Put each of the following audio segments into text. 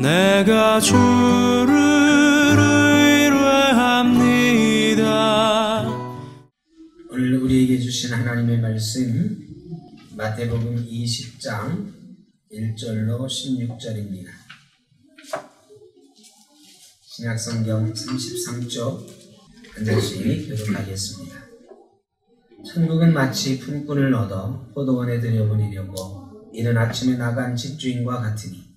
내가 주를 의뢰합니다. 오늘 우리에게 주신 하나님의 말씀 마태복음 20장 1절로 16절입니다. 신약성경 33쪽 한 절씩 교독하겠습니다. 천국은 마치 품꾼을 얻어 포도원에 들여보내려고 이른 아침에 나간 집주인과 같으니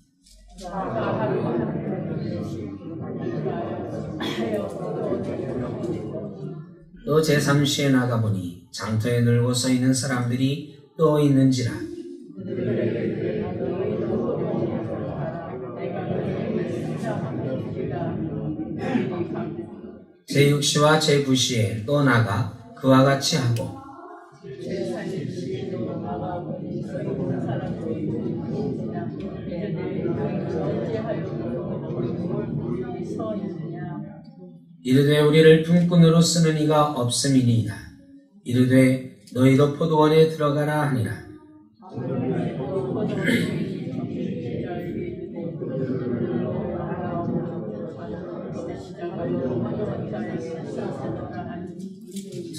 또 제3시에 나가보니 장터에 늘고 서 있는 사람들이 또 있는지라 제6시와 제9시에 또 나가 그와 같이 하고 이르되 우리를 품꾼으로 쓰는 이가 없음이니이다. 이르되 너희도 포도원에 들어가라 하니라.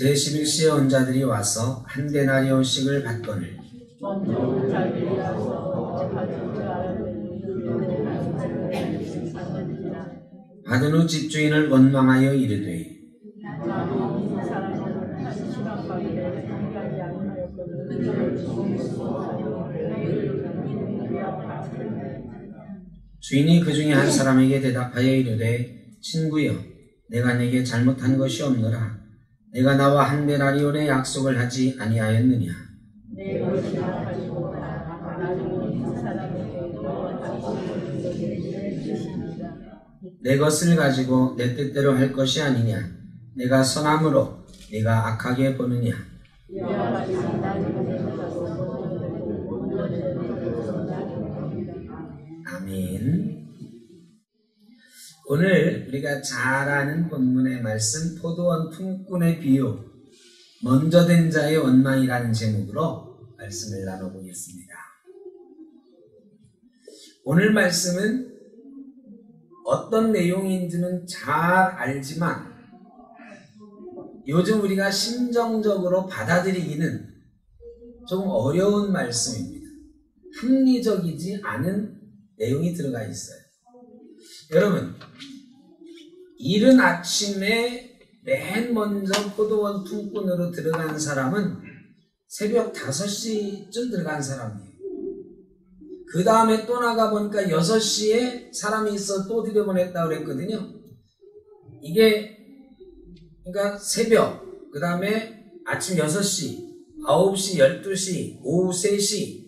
제11시에 온 자들이 와서 한 데나리온씩을 받거늘 받은 후 집주인을 원망하여 이르되 주인이 그 중에 한 사람에게 대답하여 이르되 친구여 내가 네게 잘못한 것이 없노라. 내가 나와 한 데나리온의 약속을 하지 아니하였느냐. 내 것을 가지고 내 뜻대로 할 것이 아니냐. 내가 선함으로 네가 악하게 보느냐. 아멘. 오늘 우리가 잘 아는 본문의 말씀 포도원 품꾼의 비유 먼저 된 자의 원망이라는 제목으로 말씀을 나눠보겠습니다. 오늘 말씀은 어떤 내용인지는 잘 알지만 요즘 우리가 심정적으로 받아들이기는 좀 어려운 말씀입니다. 합리적이지 않은 내용이 들어가 있어요. 여러분, 이른 아침에 맨 먼저 포도원 품꾼으로 들어간 사람은 새벽 5시쯤 들어간 사람이에요. 그 다음에 또 나가보니까 6시에 사람이 있어 또 들여보냈다고 그랬거든요. 이게 그러니까 새벽, 그 다음에 아침 6시, 9시, 12시, 오후 3시,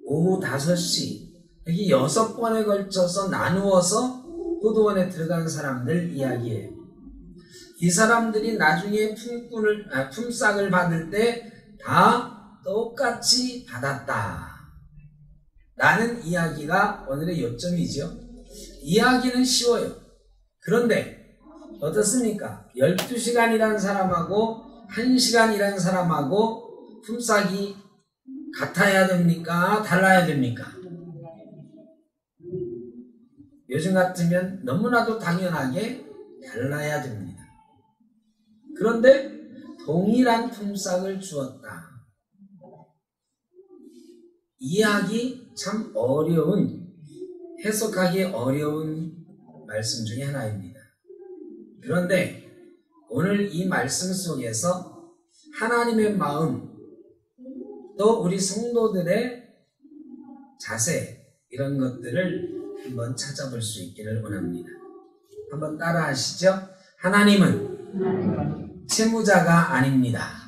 오후 5시 이렇게 6번에 걸쳐서 나누어서 포도원에 들어간 사람들 이야기예요. 이 사람들이 나중에 품삯을 받을 때 다 똑같이 받았다 라는 이야기가 오늘의 요점이죠. 이야기는 쉬워요. 그런데 어떻습니까? 12시간이라는 사람하고 1시간이라는 사람하고 품삯이 같아야 됩니까? 달라야 됩니까? 요즘 같으면 너무나도 당연하게 달라야 됩니다. 그런데 동일한 품삯을 주었다. 이해하기 참 어려운, 해석하기 어려운 말씀 중에 하나입니다. 그런데 오늘 이 말씀 속에서 하나님의 마음, 또 우리 성도들의 자세 이런 것들을 한번 찾아볼 수 있기를 원합니다. 한번 따라 하시죠. 하나님은 채무자가 아닙니다.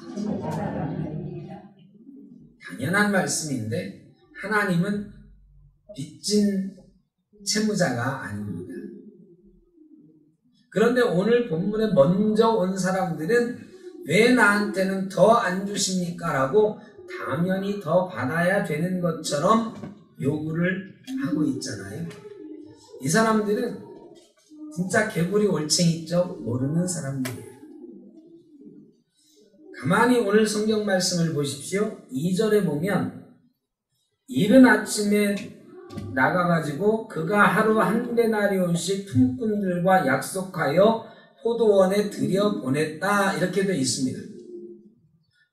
당연한 말씀인데 하나님은 빚진 채무자가 아닙니다. 그런데 오늘 본문에 먼저 온 사람들은 왜 나한테는 더 안 주십니까? 라고 당연히 더 받아야 되는 것처럼 요구를 하고 있잖아요. 이 사람들은 진짜 개구리 올챙이 있죠? 모르는 사람들이에요. 가만히 오늘 성경 말씀을 보십시오. 2절에 보면 이른 아침에 나가가지고 그가 하루 한 데나리온씩 품꾼들과 약속하여 포도원에 들여보냈다 이렇게 되어 있습니다.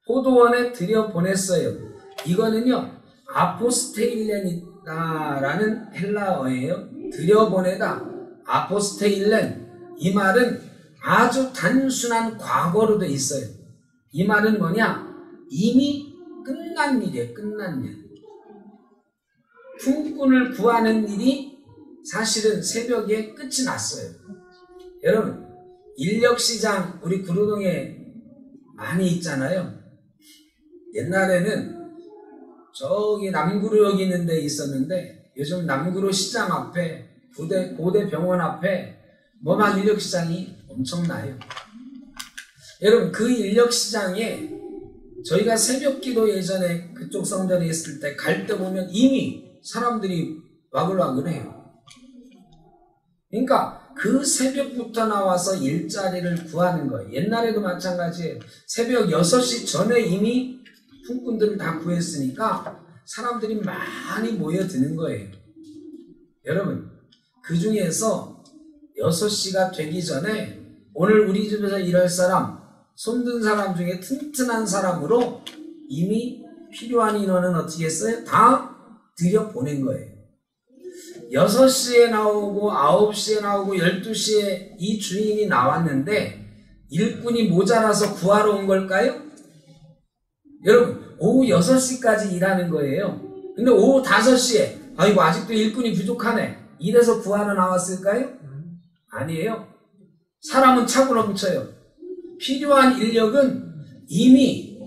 포도원에 들여보냈어요. 이거는요 아포스테일렌이다라는 헬라어예요. 들여보내다. 아포스테일렌. 이 말은 아주 단순한 과거로 되어 있어요. 이 말은 뭐냐? 이미 끝난 일이에요. 끝난 일. 품꾼을 구하는 일이 사실은 새벽에 끝이 났어요. 여러분 인력시장 우리 구로동에 많이 있잖아요. 옛날에는 저기 남구로 여기 있는 데 있었는데 요즘 남구로 시장 앞에 고대 병원 앞에 뭐만 인력시장이 엄청나요. 여러분 그 인력시장에 저희가 새벽기도 예전에 그쪽 성전에 있을 때 갈 때 보면 이미 사람들이 와글와글해요. 그러니까 그 새벽부터 나와서 일자리를 구하는 거예요. 옛날에도 마찬가지예요. 새벽 6시 전에 이미 품꾼들을 다 구했으니까 사람들이 많이 모여드는 거예요. 여러분 그 중에서 6시가 되기 전에 오늘 우리 집에서 일할 사람 손든 사람 중에 튼튼한 사람으로 이미 필요한 인원은 어떻게 했어요? 다 들여보낸 거예요. 6시에 나오고 9시에 나오고 12시에 이 주인이 나왔는데 일꾼이 모자라서 구하러 온 걸까요? 여러분 오후 6시까지 일하는 거예요. 근데 오후 5시에 아이고 아직도 일꾼이 부족하네 이래서 구하러 나왔을까요? 아니에요. 사람은 차고 넘쳐요. 필요한 인력은 이미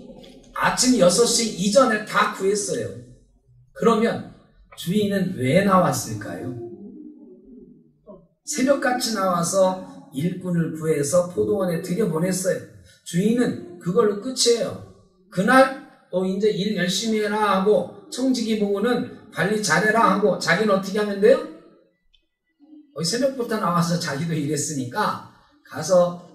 아침 6시 이전에 다 구했어요. 그러면 주인은 왜 나왔을까요? 새벽같이 나와서 일꾼을 구해서 포도원에 들여보냈어요. 주인은 그걸로 끝이에요. 그날 이제 일 열심히 해라 하고 청지기 보고는 관리 잘해라 하고 자기는 어떻게 하면 돼요? 새벽부터 나와서 자기도 일했으니까 가서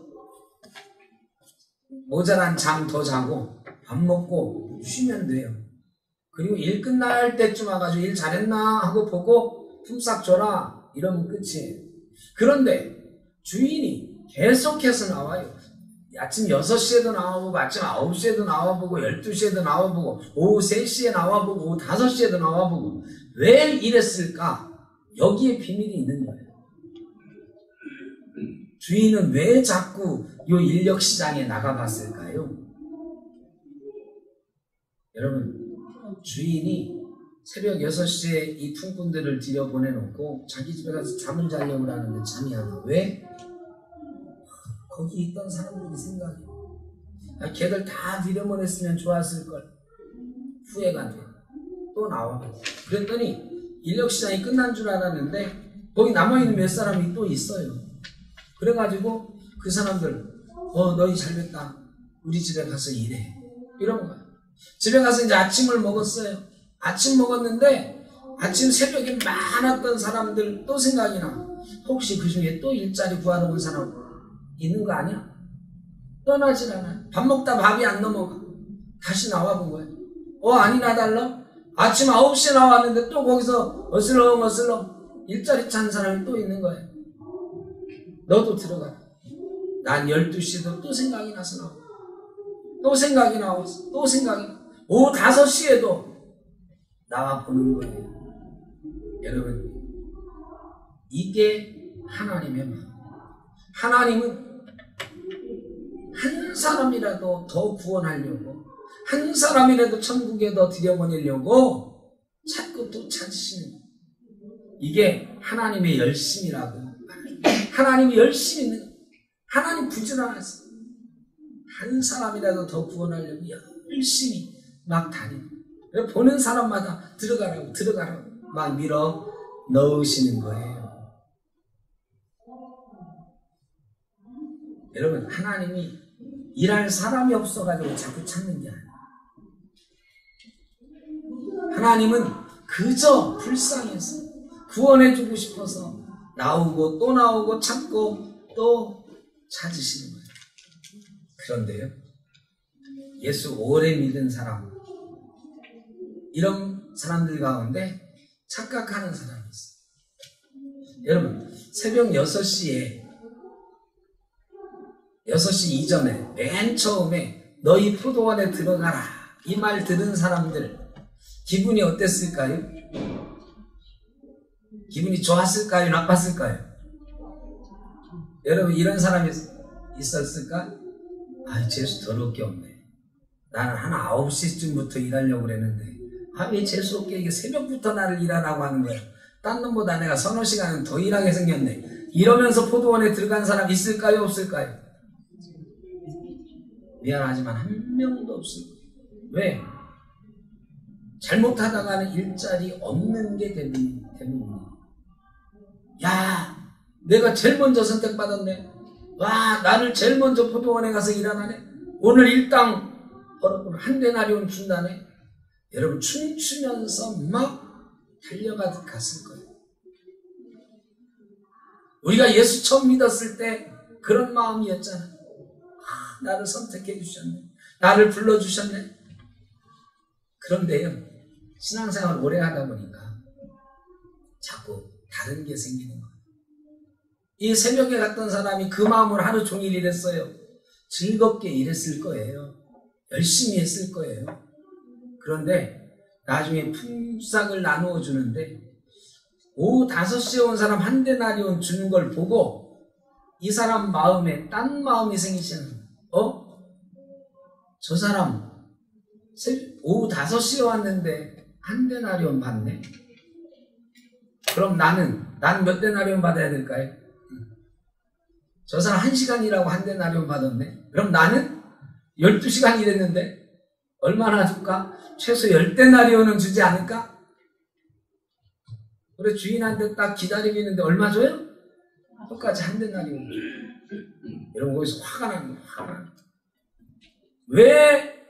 모자란 잠 더 자고 밥 먹고 쉬면 돼요. 그리고 일 끝날 때쯤 와가지고 일 잘했나 하고 보고 품삯 줘라 이러면 끝이에요. 그런데 주인이 계속해서 나와요. 아침 6시에도 나와보고 아침 9시에도 나와보고 12시에도 나와보고 오후 3시에 나와보고 오후 5시에도 나와보고 왜 이랬을까? 여기에 비밀이 있는 거예요. 주인은 왜 자꾸 이 인력시장에 나가봤을까요? 여러분 주인이 새벽 6시에 이 품꾼들을 들여보내놓고 자기 집에 가서 잠을 자려고 하는데 잠이 안 와. 왜? 거기 있던 사람들이 생각해. 걔들 다 들여보냈으면 좋았을걸. 후회가 돼. 또 나와. 그랬더니 인력시장이 끝난 줄 알았는데 거기 남아있는 몇 사람이 또 있어요. 그래가지고 그 사람들 너희 잘됐다. 우리 집에 가서 일해. 이런 거야. 집에 가서 이제 아침을 먹었어요. 아침 먹었는데 아침 새벽에 많았던 사람들 또 생각이 나. 혹시 그 중에 또 일자리 구하러 온 사람 있는 거 아니야? 떠나질 않아요. 밥 먹다 밥이 안 넘어가. 다시 나와본 거예요. 아니나 달라? 아침 9시에 나왔는데 또 거기서 어슬렁어슬렁 일자리 찬 사람이 또 있는 거예요. 너도 들어가. 난 12시에도 또 생각이 나서 나와. 또 생각이 나왔어. 또 생각이 나. 오후 5시에도 나와 보는 거예요. 여러분, 이게 하나님의 마음. 하나님은 한 사람이라도 더 구원하려고, 한 사람이라도 천국에 더 들여보내려고 자꾸 또 찾으시는 거예요. 이게 하나님의 열심이라고 말합니다. 하나님이 열심히 있는 거예요. 하나님 부지런하세요. 한 사람이라도 더 구원하려고 열심히 막 다니는 거예요. 보는 사람마다 들어가라고 막 밀어 넣으시는 거예요. 여러분, 하나님이 일할 사람이 없어가지고 자꾸 찾는 게 아니에요. 하나님은 그저 불쌍해서 구원해주고 싶어서 나오고 또 나오고 찾고 또 찾으시는 거예요. 그런데요, 예수 오래 믿은 사람, 이런 사람들 가운데 착각하는 사람이 있어요. 여러분, 새벽 6시에 6시 이전에 맨 처음에 너희 포도원에 들어가라 이 말 들은 사람들 기분이 어땠을까요? 기분이 좋았을까요? 나빴을까요? 여러분, 이런 사람이 있었을까? 아, 재수 더럽게 없네. 나는 한 9시쯤부터 일하려고 그랬는데 왜 재수없게 이게 새벽부터 나를 일하라고 하는 거야. 딴 놈보다 내가 서너 시간은 더 일하게 생겼네. 이러면서 포도원에 들어간 사람 있을까요? 없을까요? 미안하지만 한 명도 없을 거예요. 왜? 잘못하다가는 일자리 없는 게 대부분이에요. 야, 내가 제일 먼저 선택받았네. 와, 나를 제일 먼저 포도원에 가서 일하나네. 오늘 일당 한 데나리온 준다네. 여러분, 춤추면서 막 달려갔을 거예요. 우리가 예수 처음 믿었을 때 그런 마음이었잖아요. 나를 선택해 주셨네. 나를 불러주셨네. 그런데요, 신앙생활 오래 하다 보니까 자꾸 다른 게 생기는 거예요. 이 새벽에 갔던 사람이 그 마음으로 하루 종일 일했어요. 즐겁게 일했을 거예요. 열심히 했을 거예요. 그런데 나중에 품삯을 나누어 주는데 오후 5시에 온 사람 한 데나리온 주는 걸 보고 이 사람 마음에 딴 마음이 생기시는 거예요. 저 사람 오후 5시에 왔는데 한 데나리온 받네. 그럼 나는 몇 데나리온 받아야 될까요? 저 사람 1시간 일하고 한 데나리온 받았네. 그럼 나는 12시간 일했는데 얼마나 줄까? 최소 10데나리온은 주지 않을까? 그래, 주인한테 딱 기다리고 있는데 얼마 줘요? 똑같이 한 데나리온 줘요. 여러분, 거기서 화가 나는 거예요. 화가 나는 거예요. 왜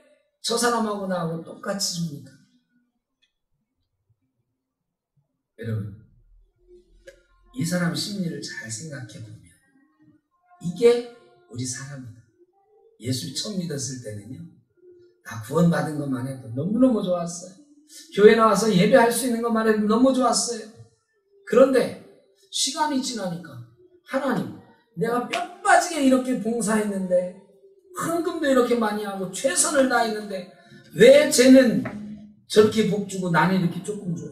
저 사람하고 나하고 똑같이 줍니까? 여러분, 이 사람 심리를 잘 생각해 보면 이게 우리 사람이다. 예수 처음 믿었을 때는요, 나 구원받은 것만 해도 너무너무 좋았어요. 교회 나와서 예배할 수 있는 것만 해도 너무 좋았어요. 그런데 시간이 지나니까 하나님, 내가 뼈 빠지게 이렇게 봉사했는데 헌금도 이렇게 많이 하고 최선을 다했는데 왜 쟤는 저렇게 복 주고 나는 이렇게 조금 줘요?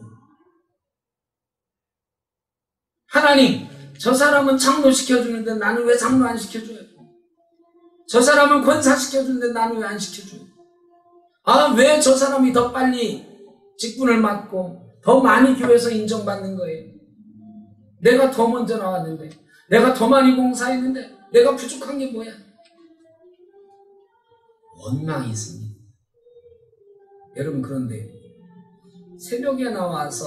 하나님, 저 사람은 장로 시켜주는데 나는 왜 장로 안 시켜줘요? 저 사람은 권사 시켜주는데 나는 왜 안 시켜줘요? 왜 저 사람이 더 빨리 직분을 맡고 더 많이 교회에서 인정받는 거예요? 내가 더 먼저 나왔는데, 내가 더 많이 봉사했는데 내가 부족한 게 뭐야? 원망이 있습니다. 여러분, 그런데 새벽에 나와서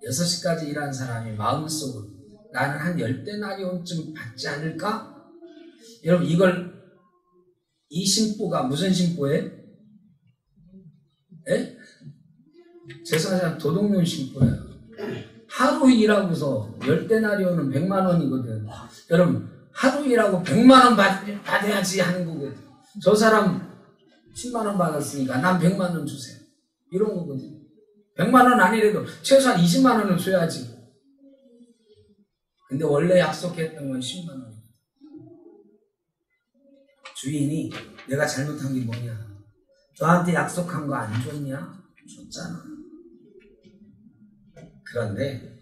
6시까지 일한 사람이 마음속으로 나는 한 10데나리온쯤 받지 않을까? 여러분, 이 심보가 무슨 심보예요? 예? 죄송하지만 도둑놈 심보예요. 하루 일하고서 10데나리온은 100만 원이거든. 여러분, 하루 일하고 100만 원 받아야지 하는 거거든. 저 사람 10만 원 받았으니까 난 100만 원 주세요. 이런 거거든. 100만 원 아니래도 최소한 20만 원은 줘야지. 근데 원래 약속했던 건 10만 원이거든. 주인이 내가 잘못한 게 뭐냐? 너한테 약속한 거 안 줬냐? 줬잖아. 그런데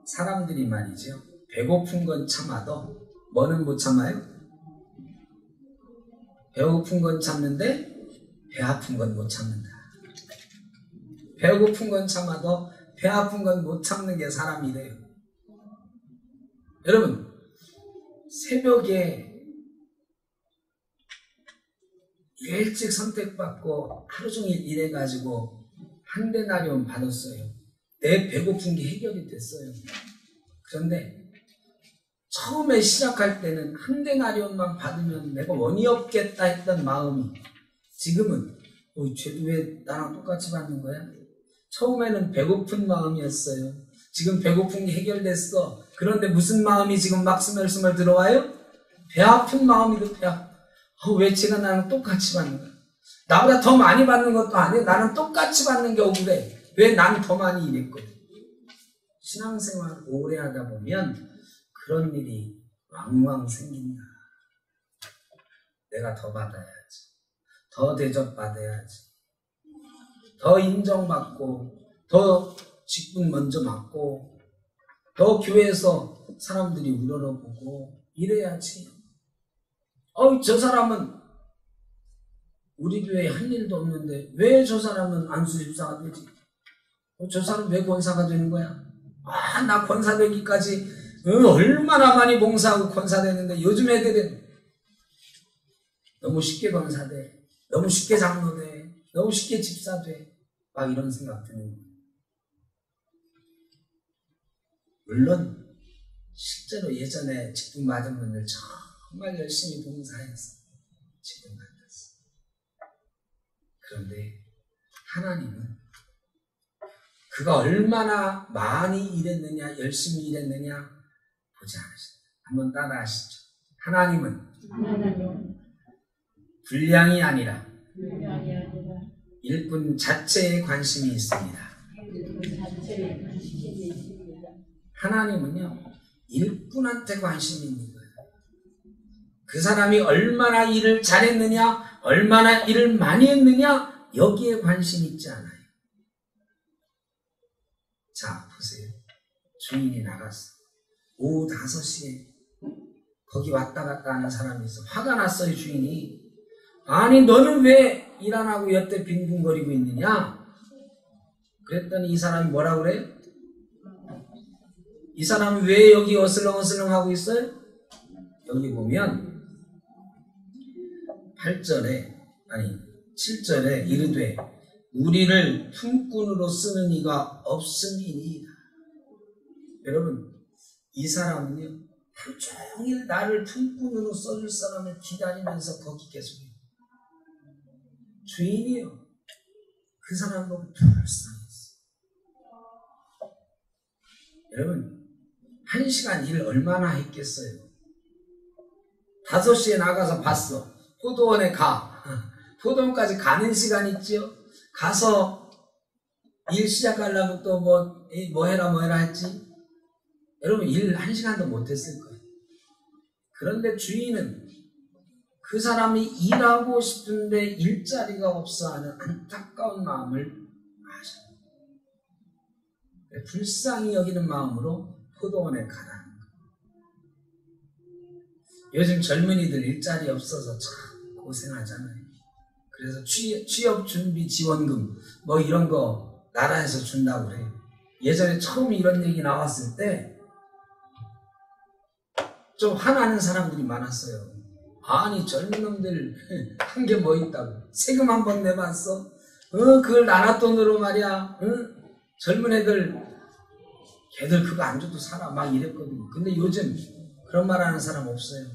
사람들이 말이죠, 배고픈 건 참아도 뭐는 못 참아요? 배고픈 건 참는데 배 아픈 건 못 참는다. 배고픈 건 참아도 배 아픈 건 못 참는 게 사람이래요. 여러분, 새벽에 일찍 선택받고 하루 종일 일해가지고 한 데나리온 받았어요. 내 배고픈 게 해결이 됐어요. 그런데 처음에 시작할 때는 한 데나리온만 받으면 내가 원이 없겠다 했던 마음이 지금은 쟤도 왜 나랑 똑같이 받는 거야? 처음에는 배고픈 마음이었어요. 지금 배고픈 게 해결됐어. 그런데 무슨 마음이 지금 막 스멀스멀 들어와요? 배 아픈 마음이도 배 아픈. 왜 쟤가 나랑 똑같이 받는 거야? 나보다 더 많이 받는 것도 아니에요. 나는 똑같이 받는 게 억울해. 왜 난 더 많이 일했거든. 신앙생활 오래 하다 보면 그런 일이 왕왕 생긴다. 내가 더 받아야지. 더 대접받아야지. 더 인정받고, 더 직분 먼저 맡고, 더 교회에서 사람들이 우러러보고 이래야지. 저 사람은 우리 교회에 한 일도 없는데 왜 저 사람은 안수집사가 되지? 저 사람 왜 권사가 되는 거야? 나 권사 되기까지 얼마나 많이 봉사하고 권사되는데 요즘 애들은 너무 쉽게 권사돼. 너무 쉽게 장로돼. 너무 쉽게 집사돼. 막 이런 생각 드는 거예요. 물론 실제로 예전에 직분 받은 분들 정말 열심히 봉사해서 직분 받았어요. 그런데 하나님은 그가 얼마나 많이 일했느냐, 열심히 일했느냐 보지 않으신다. 한번 따라 하시죠. 하나님은 분량이 아니라 일꾼 자체에 관심이 있습니다. 하나님은요, 일꾼한테 관심이 있는 거예요. 그 사람이 얼마나 일을 잘했느냐, 얼마나 일을 많이 했느냐, 여기에 관심이 있지 않아요. 자, 보세요. 주인이 나갔어. 오후 5시에 거기 왔다 갔다 하는 사람이 있어. 화가 났어요, 주인이. 아니, 너는 왜 일 안 하고 여태 빈둥거리고 있느냐? 그랬더니 이 사람이 뭐라고 그래요? 이 사람이 왜 여기 어슬렁어슬렁 하고 있어요? 여기 보면 7절에 이르되 우리를 품꾼으로 쓰는 이가 없음이니이다. 여러분, 이 사람은요, 하루 종일 나를 품꾼으로 써줄 사람을 기다리면서 거기 계속 있어요. 주인이요, 그 사람 보고 불쌍했어. 여러분, 1시간 일 얼마나 했겠어요? 5시에 나가서 봤어. 포도원에 가. 포도원까지 가는 시간 있지요? 가서 일 시작하려면 또 뭐 해라 했지? 여러분, 일 1시간도 못했을 거예요. 그런데 주인은 그 사람이 일하고 싶은데 일자리가 없어 하는 안타까운 마음을 아셔요. 불쌍히 여기는 마음으로 포도원에 가라는 거예요. 요즘 젊은이들 일자리 없어서 참 고생하잖아요. 그래서 취업준비지원금 이런 거 나라에서 준다고 그래요. 예전에 처음 이런 얘기 나왔을 때 좀 화나는 사람들이 많았어요. 아니, 젊은 놈들 한 게 뭐 있다고. 세금 한 번 내봤어? 그걸 나라 돈으로 말이야. 젊은 애들 걔들 그거 안 줘도 살아 막 이랬거든요. 근데 요즘 그런 말 하는 사람 없어요.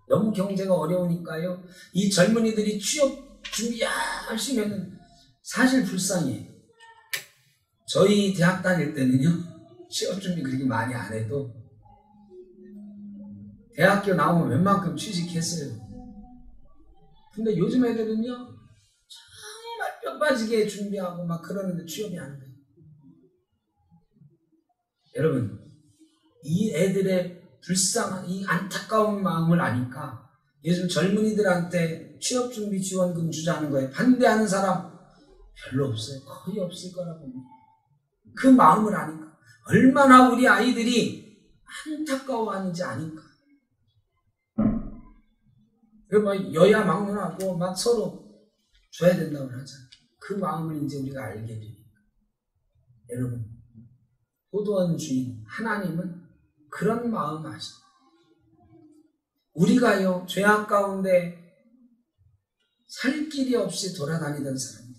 너무 경제가 어려우니까요. 이 젊은이들이 취업 준비 열심히 하면 사실 불쌍해. 저희 대학 다닐 때는요, 취업 준비 그렇게 많이 안 해도 대학교 나오면 웬만큼 취직했어요. 근데 요즘 애들은요, 정말 뼈 빠지게 준비하고 막 그러는데 취업이 안 돼요. 여러분, 이 애들의 불쌍한, 이 안타까운 마음을 아니까 요즘 젊은이들한테 취업준비 지원금 주자는 거에 반대하는 사람 별로 없어요. 거의 없을 거라고. 그 마음을 아니까. 얼마나 우리 아이들이 안타까워하는지 아니까. 막 여야 막론하고 막 서로 줘야 된다고 하잖아요. 그 마음을 이제 우리가 알게 되니까. 여러분, 포도원 주인 하나님은 그런 마음 아십니다. 우리가요, 죄악 가운데 살 길이 없이 돌아다니던 사람들,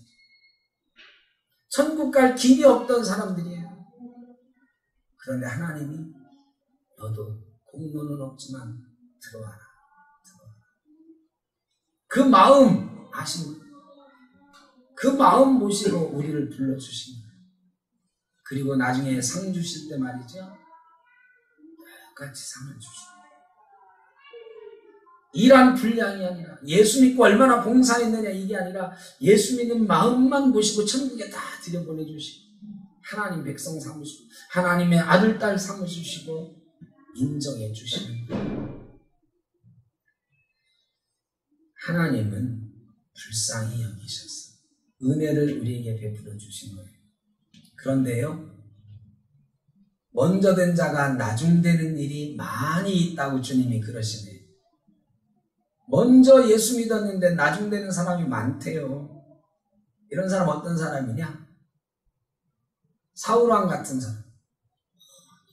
천국 갈 길이 없던 사람들이에요. 그런데 하나님이 너도 공로는 없지만 들어와라. 그 마음 아십니까? 그 마음 모시고 우리를 불러주신 거예요. 그리고 나중에 상 주실 때 말이죠, 똑같이 상을 주십니다. 일한 분량이 아니라 예수 믿고 얼마나 봉사했느냐 이게 아니라 예수 믿는 마음만 보시고 천국에 다 들여보내주시고 하나님 백성 삼으시고 하나님의 아들, 딸 삼으시고 인정해 주시는 거예요. 하나님은 불쌍히 여기셔서 은혜를 우리에게 베풀어 주신 거예요. 그런데요, 먼저 된 자가 나중 되는 일이 많이 있다고 주님이 그러시네요. 먼저 예수 믿었는데 나중 되는 사람이 많대요. 이런 사람 어떤 사람이냐? 사울왕 같은 사람.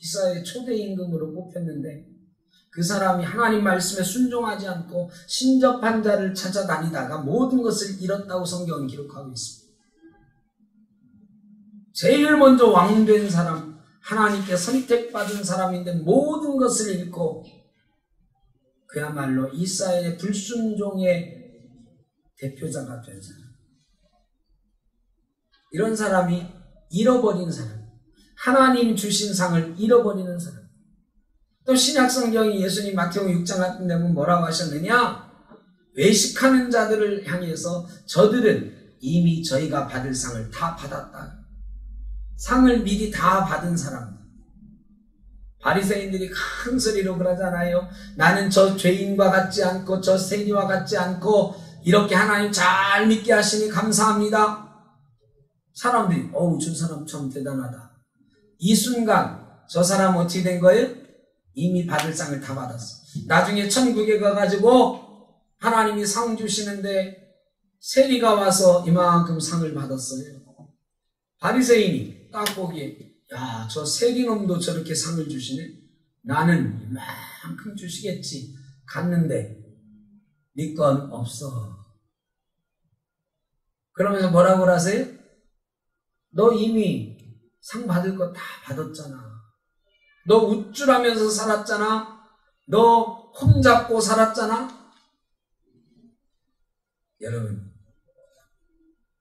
이스라엘의 초대 임금으로 뽑혔는데 그 사람이 하나님 말씀에 순종하지 않고 신접한 자를 찾아다니다가 모든 것을 잃었다고 성경은 기록하고 있습니다. 제일 먼저 왕된 사람, 하나님께 선택받은 사람인데 모든 것을 잃고 그야말로 이스라엘의 불순종의 대표자가 된 사람. 이런 사람이 잃어버린 사람, 하나님 주신 상을 잃어버리는 사람. 또 신약성경이 예수님 마태복음 6장 같은 데 보면 뭐라고 하셨느냐? 외식하는 자들을 향해서 저들은 이미 저희가 받을 상을 다 받았다. 상을 미리 다 받은 사람들. 바리새인들이 큰 소리로 그러잖아요. 나는 저 죄인과 같지 않고 저 세리와 같지 않고 이렇게 하나님 잘 믿게 하시니 감사합니다. 사람들이 저 사람 참 대단하다. 이 순간 저 사람 어떻게 된 거예요? 이미 받을 상을 다 받았어. 나중에 천국에 가가지고 하나님이 상 주시는데 세리가 와서 이만큼 상을 받았어요. 바리새인이 딱 보기에 야, 저 세리놈도 저렇게 상을 주시네? 나는 이만큼 주시겠지. 갔는데 네 건 없어. 그러면서 뭐라고 하세요? 너 이미 상 받을 거 다 받았잖아. 너 우쭐하면서 살았잖아. 너 홈잡고 살았잖아. 여러분,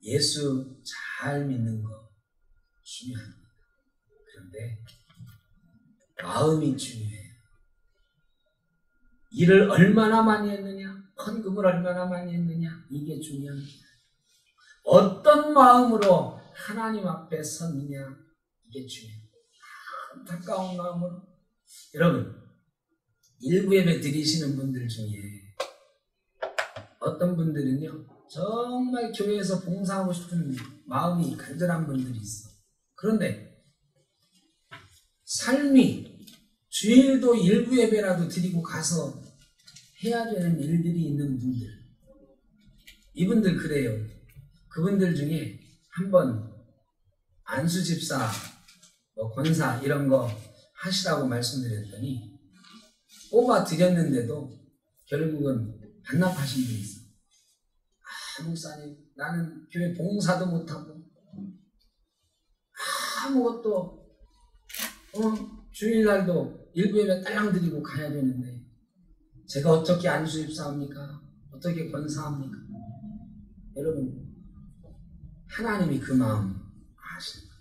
예수 잘 믿는 거 중요합니다. 그런데 마음이 중요해요. 일을 얼마나 많이 했느냐, 헌금을 얼마나 많이 했느냐, 이게 중요합니다. 어떤 마음으로 하나님 앞에 섰느냐, 이게 중요해요. 안타까운 마음으로. 여러분, 일부 예배 드리시는 분들 중에 어떤 분들은요, 정말 교회에서 봉사하고 싶은 마음이 간절한 분들이 있어. 그런데 삶이 주일도 일부 예배라도 드리고 가서 해야 되는 일들이 있는 분들, 이분들 그래요. 그분들 중에 한번 안수 집사, 권사 이런 거 하시라고 말씀드렸더니 뽑아 드렸는데도 결국은 반납하신 분이 있어. 목사님, 나는 교회 봉사도 못하고 아무것도 주일날도 일부 예배 딸랑 드리고 가야 되는데 제가 어떻게 안수 집사합니까? 어떻게 권사합니까? 여러분, 하나님이 그 마음 아십니다.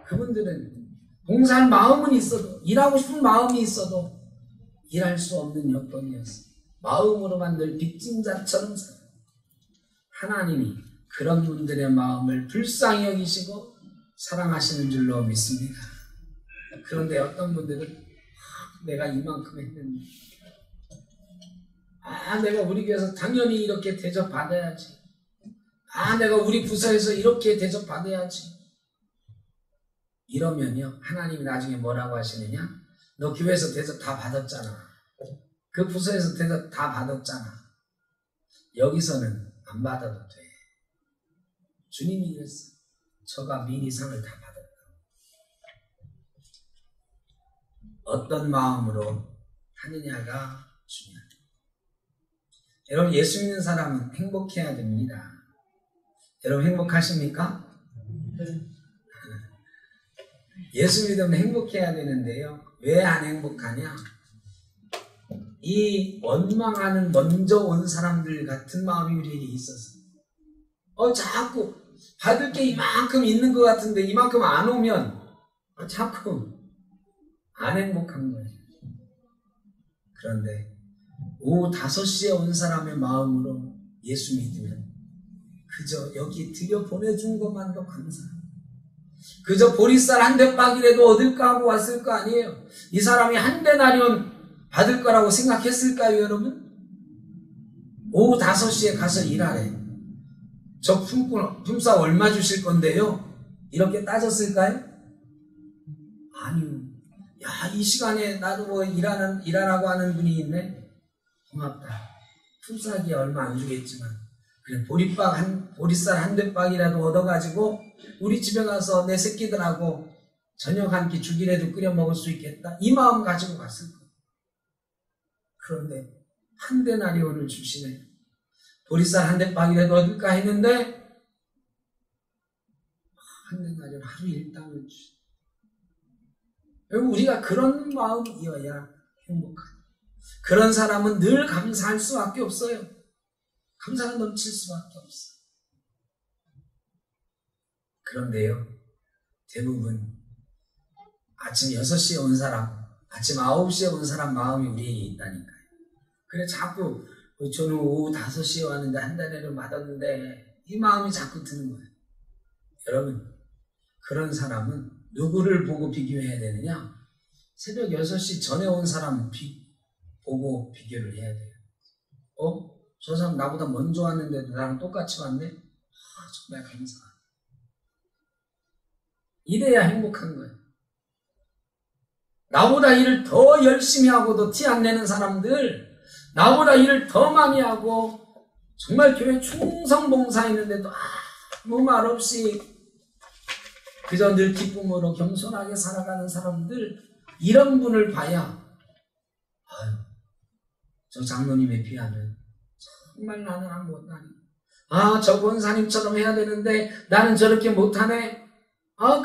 그분들은 봉사할 마음은 있어도, 일하고 싶은 마음이 있어도 일할 수 없는 여건이었어요. 마음으로만 늘 빚진 자처럼 살아요. 하나님이 그런 분들의 마음을 불쌍히 여기시고 사랑하시는 줄로 믿습니다. 그런데 어떤 분들은 내가 이만큼 했는데 내가 우리 교회에서 당연히 이렇게 대접받아야지. 내가 우리 부서에서 이렇게 대접받아야지. 이러면요, 하나님이 나중에 뭐라고 하시느냐? 너 교회에서 대접 다 받았잖아. 그 부서에서 대접 다 받았잖아. 여기서는 안 받아도 돼. 주님이 그랬어. 저가 미리 상을 다 받았다. 어떤 마음으로 하느냐가 중요하다. 여러분, 예수 믿는 사람은 행복해야 됩니다. 여러분, 행복하십니까? 예수 믿으면 행복해야 되는데요. 왜 안 행복하냐? 이 원망하는 먼저 온 사람들 같은 마음이 우리에게 있어서 자꾸 받을 게 이만큼 있는 것 같은데 이만큼 안 오면 자꾸 안 행복한 거예요. 그런데 오후 5시에 온 사람의 마음으로 예수 믿으면 그저 여기 들여 보내준 것만도 감사합니다. 그저 보리쌀 한 대박이라도 얻을까 하고 왔을 거 아니에요. 이 사람이 한 데나리온 받을 거라고 생각했을까요, 여러분? 오후 5시에 가서 일하래. 저 품삯 얼마 주실 건데요? 이렇게 따졌을까요? 아니요. 야, 이 시간에 나도 뭐 일하라고 하는 분이 있네? 고맙다. 품삯이 얼마 안 주겠지만, 그래, 보리쌀 한 대박이라도 얻어가지고, 우리 집에 가서 내 새끼들하고 저녁 한 끼 죽이라도 끓여 먹을 수 있겠다. 이 마음 가지고 갔을 거예요. 그런데, 한 데나리온을 주시네. 보리쌀 한 대박이라도 얻을까 했는데, 한 데나리온 하루 일당을 주시네. 우리가 그런 마음이어야 행복하다. 그런 사람은 늘 감사할 수밖에 없어요. 감사가 넘칠 수밖에 없어요. 그런데요, 대부분 아침 6시에 온 사람, 아침 9시에 온 사람 마음이 우리에게 있다니까요. 그래 자꾸 저는 오후 5시에 왔는데 한 달에는 받았는데 이 마음이 자꾸 드는 거예요. 여러분, 그런 사람은 누구를 보고 비교해야 되느냐? 새벽 6시 전에 온 사람 보고 비교를 해야 돼요. 저 사람 나보다 먼저 왔는데도 나랑 똑같이 왔네? 정말 감사하다. 이래야 행복한 거예요. 나보다 일을 더 열심히 하고도 티 안 내는 사람들, 나보다 일을 더 많이 하고 정말 교회 충성 봉사했는데도 아무 말 없이 그저 늘 기쁨으로 겸손하게 살아가는 사람들, 이런 분을 봐야 저 장로님에 비하면 정말 나는 안 못하니, 저 권사님처럼 해야 되는데 나는 저렇게 못하네.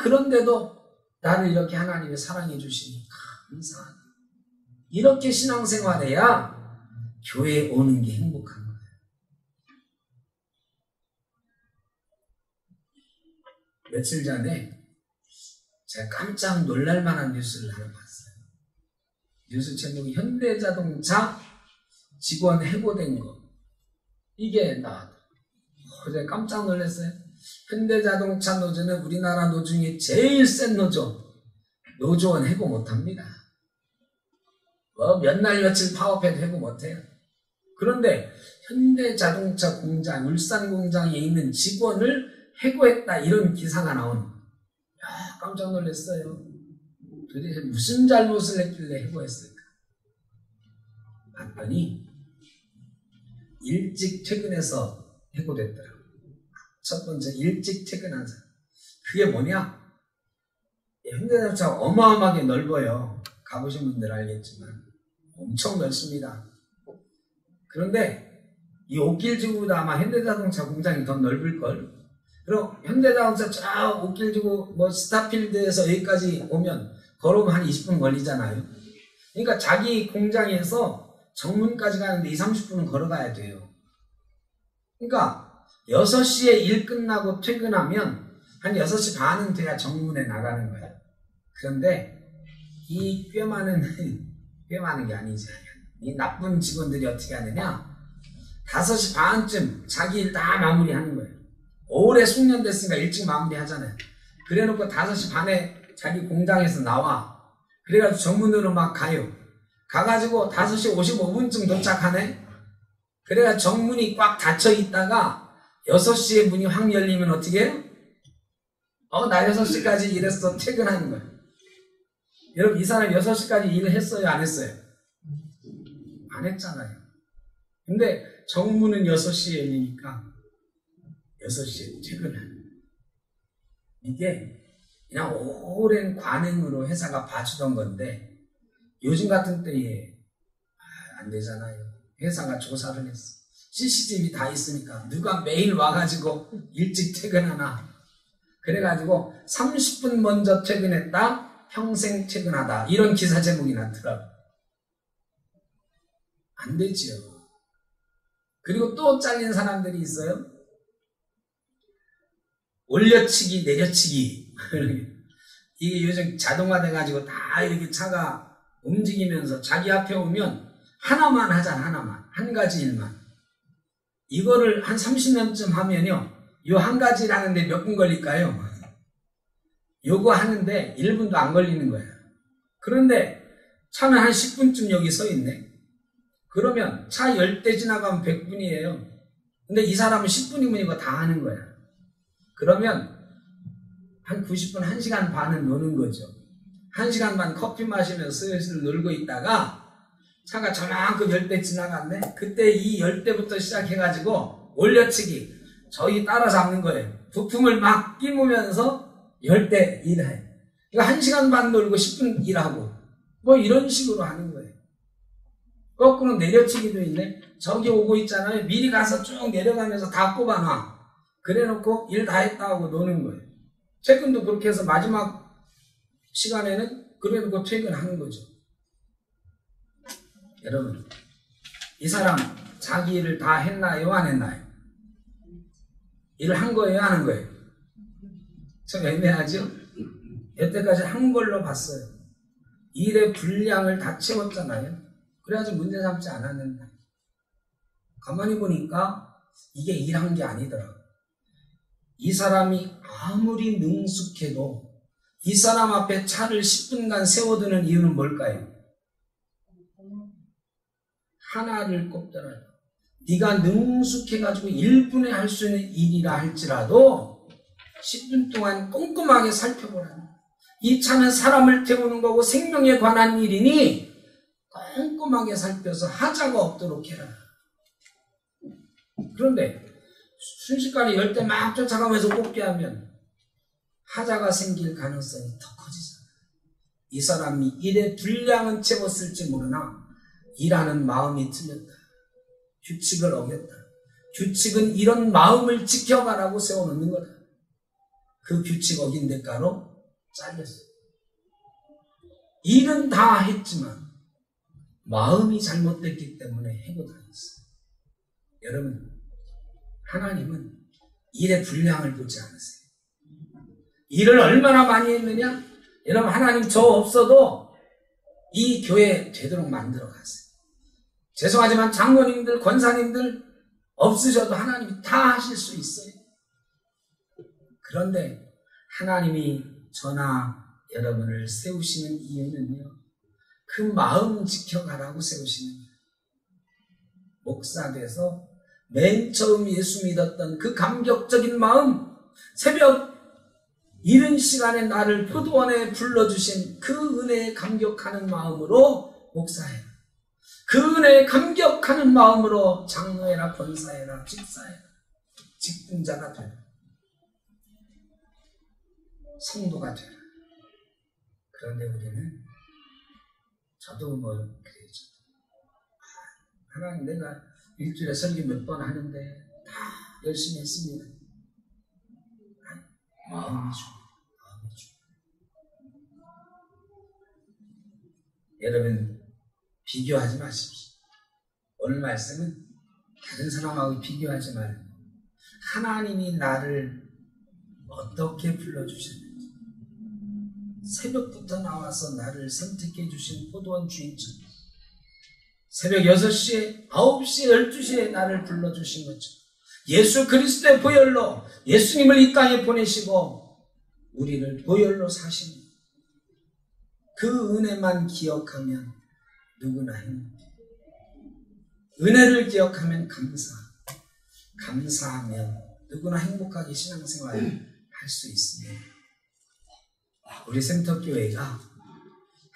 그런데도 나를 이렇게 하나님의 사랑해 주시니 감사하다. 이렇게 신앙생활해야 교회에 오는 게 행복한 거예요. 며칠 전에 제가 깜짝 놀랄 만한 뉴스를 하나 봤어요. 뉴스 제목이 현대자동차 직원 해고된 거. 이게 나왔다. 제가 깜짝 놀랐어요. 현대자동차 노조는 우리나라 노조 중에 제일 센 노조. 노조원 해고 못합니다. 몇 날 며칠 파업해도 해고 못해요. 그런데 현대자동차 공장, 울산 공장에 있는 직원을 해고했다, 이런 기사가 나오는 거예요. 깜짝 놀랐어요. 도대체 무슨 잘못을 했길래 해고했을까? 봤더니 일찍 퇴근해서 해고됐더라고요. 첫 번째, 일찍 퇴근한 사람. 그게 뭐냐? 현대자동차가 어마어마하게 넓어요. 가보신 분들 알겠지만 엄청 넓습니다. 그런데 이 옥길지구보다 아마 현대자동차 공장이 더 넓을걸. 그럼 현대자동차 쫙 옥길지구 스타필드에서 여기까지 오면 걸어오면 한 20분 걸리잖아요. 그러니까 자기 공장에서 정문까지 가는데 20-30분은 걸어가야 돼요. 그러니까 6시에 일 끝나고 퇴근하면 한 6시 반은 돼야 정문에 나가는 거예요. 그런데 이 꽤 많은 게 아니지. 이 나쁜 직원들이 어떻게 하느냐? 5시 반쯤 자기 일 다 마무리하는 거예요. 오래 숙련됐으니까 일찍 마무리하잖아요. 그래놓고 5시 반에 자기 공장에서 나와. 그래가지고 정문으로 막 가요. 가가지고 5시 55분쯤 도착하네. 그래가 정문이 꽉 닫혀 있다가 6시에 문이 확 열리면 어떻게 해요? 나 6시까지 일했어. 퇴근하는 거예요. 여러분, 이 사람 6시까지 일을 했어요? 안 했어요? 안 했잖아요. 근데 정문은 6시에 열리니까 6시에 퇴근하는 거예요. 이게 그냥 오랜 관행으로 회사가 봐주던 건데 요즘 같은 때에 안 되잖아요. 회사가 조사를 했어. CCTV 다 있으니까 누가 매일 와가지고 일찍 퇴근하나. 그래가지고 30분 먼저 퇴근했다, 평생 퇴근하다, 이런 기사 제목이 났더라고요. 안 되지요. 그리고 또 잘린 사람들이 있어요. 올려치기, 내려치기. 이게 요즘 자동화 돼가지고 다 이렇게 차가 움직이면서 자기 앞에 오면 하나만 하잖아. 하나만. 한 가지 일만. 이거를 한 30년쯤 하면요, 요 한 가지 일 하는데 몇 분 걸릴까요? 요구하는데 1분도 안 걸리는 거야. 그런데 차는 한 10분쯤 여기 서 있네. 그러면 차 10대 지나가면 100분이에요. 근데 이 사람은 10분이면 이거 다 하는 거야. 그러면 한 90분, 1시간 반은 노는 거죠. 1시간 반 커피 마시면서 슬슬 놀고 있다가 차가 저만큼 10대 지나갔네. 그때 이 10대부터 시작해가지고 올려치기, 저희 따라잡는 거예요. 부품을 막 끼무면서 10대 일해. 이거 1시간 반 놀고 10분 일하고 뭐 이런 식으로 하는 거예요. 거꾸로 내려치기도 있네. 저기 오고 있잖아요. 미리 가서 쭉 내려가면서 다 꼽아놔. 그래놓고 일 다 했다 하고 노는 거예요. 최근도 그렇게 해서 마지막 시간에는 그래놓고 퇴근하는 거죠. 여러분, 이 사람 자기 일을 다 했나요? 안 했나요? 일을 한 거예요? 안 한 거예요? 좀 애매하죠? 여태까지 한 걸로 봤어요. 일의 분량을 다 채웠잖아요. 그래야지 문제 삼지 않았는데 가만히 보니까 이게 일한 게 아니더라고요. 이 사람이 아무리 능숙해도 이 사람 앞에 차를 10분간 세워두는 이유는 뭘까요? 하나를 꼽더라도 네가 능숙해가지고 1분에 할 수 있는 일이라 할지라도 10분 동안 꼼꼼하게 살펴보라. 이 차는 사람을 태우는 거고 생명에 관한 일이니 꼼꼼하게 살펴서 하자가 없도록 해라. 그런데 순식간에 10대 막 쫓아가면서 꼽게 하면 하자가 생길 가능성이 더 커지잖아요. 이 사람이 일의 분량은 채웠을지 모르나 일하는 마음이 틀렸다. 규칙을 어겼다. 규칙은 이런 마음을 지켜가라고 세워놓는 거다. 그 규칙 어긴 대가로 잘렸어요. 일은 다 했지만 마음이 잘못됐기 때문에 해고당했어요. 여러분, 하나님은 일의 분량을 보지 않으세요. 일을 얼마나 많이 했느냐? 여러분, 하나님 저 없어도 이 교회 되도록 만들어 가세요. 죄송하지만 장로님들, 권사님들 없으셔도 하나님이 다 하실 수 있어요. 그런데 하나님이 저나 여러분을 세우시는 이유는요, 그 마음 지켜가라고 세우시는 거예요. 목사 돼서 맨 처음 예수 믿었던 그 감격적인 마음, 새벽 이른 시간에 나를 포도원에 불러주신 그 은혜에 감격하는 마음으로 목사해라. 그 은혜에 감격하는 마음으로 장로해라, 권사해라, 집사해라. 직분자가 되라. 성도가 되라. 그런데 우리는 저도 뭐 그래죠. 하나님, 내가 일주일에 설교 몇 번 하는데 다 열심히 했습니다. 마음이 중요해요. 마음이 중요해요. 여러분, 비교하지 마십시오. 오늘 말씀은 다른 사람하고 비교하지 말고 하나님이 나를 어떻게 불러주셨는지, 새벽부터 나와서 나를 선택해 주신 포도원 주인처럼 새벽 6시에, 9시에, 12시에 나를 불러주신 것처럼 예수 그리스도의 보혈로 예수님을 이 땅에 보내시고 우리를 보혈로 사시는 그 은혜만 기억하면 누구나 행복해. 은혜를 기억하면 감사하면 누구나 행복하게 신앙생활을 할 수 있습니다. 우리 센터교회가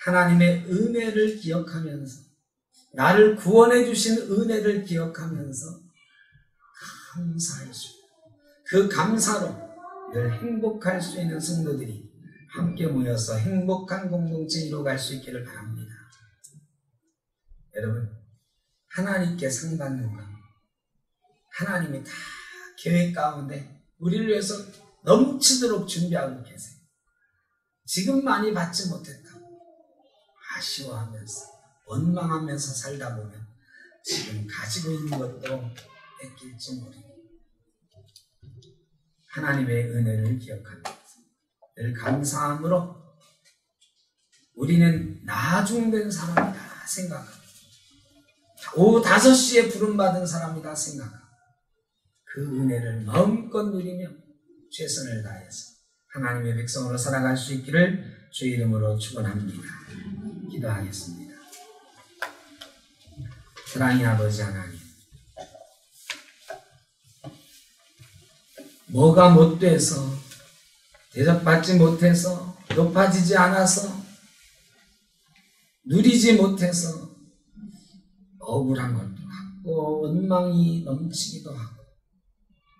하나님의 은혜를 기억하면서 나를 구원해 주신 은혜를 기억하면서 감사할 수 있는, 그 감사로 늘 행복할 수 있는 성도들이 함께 모여서 행복한 공동체 이루어갈 수 있기를 바랍니다. 여러분, 하나님께 상 받는 것, 하나님이 다 계획 가운데 우리를 위해서 넘치도록 준비하고 계세요. 지금 많이 받지 못했다고 아쉬워하면서 원망하면서 살다 보면 지금 가지고 있는 것도 뺏길지 모릅니다. 하나님의 은혜를 기억하면서 늘 감사함으로 우리는 나중된 사람이다 생각하고 오후 5시에 부름받은 사람이다 생각하고 그 은혜를 마음껏 누리며 최선을 다해서 하나님의 백성으로 살아갈 수 있기를 주의 이름으로 축원합니다. 기도하겠습니다. 사랑의 아버지 하나님, 뭐가 못돼서, 대접받지 못해서, 높아지지 않아서, 누리지 못해서 억울한 것도 하고 원망이 넘치기도 하고,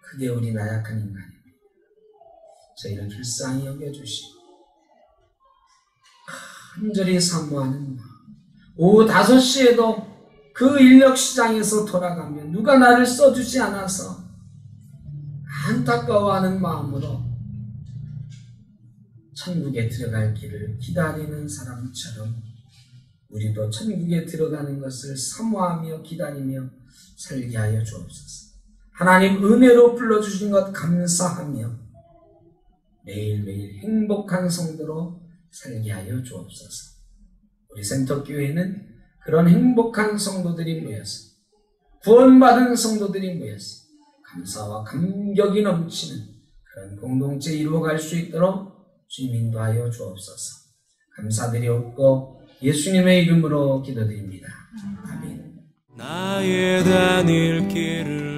그게 우리 나약한 인간입니다. 저희를 불쌍히 여겨주시고 간절히 사모하는 마음, 오후 5시에도 그 인력시장에서 돌아가면 누가 나를 써주지 않아서 안타까워하는 마음으로 천국에 들어갈 길을 기다리는 사람처럼 우리도 천국에 들어가는 것을 사모하며 기다리며 살게 하여 주옵소서. 하나님 은혜로 불러주신 것 감사하며 매일매일 행복한 성도로 살게 하여 주옵소서. 우리 센터교회는 그런 행복한 성도들이 모여서, 구원받은 성도들이 모여서 감사와 감격이 넘치는 그런 공동체 이루어갈 수 있도록 주님 인도하여 주옵소서. 감사드리옵고 예수님의 이름으로 기도드립니다. 아멘. 나의 다닐 길을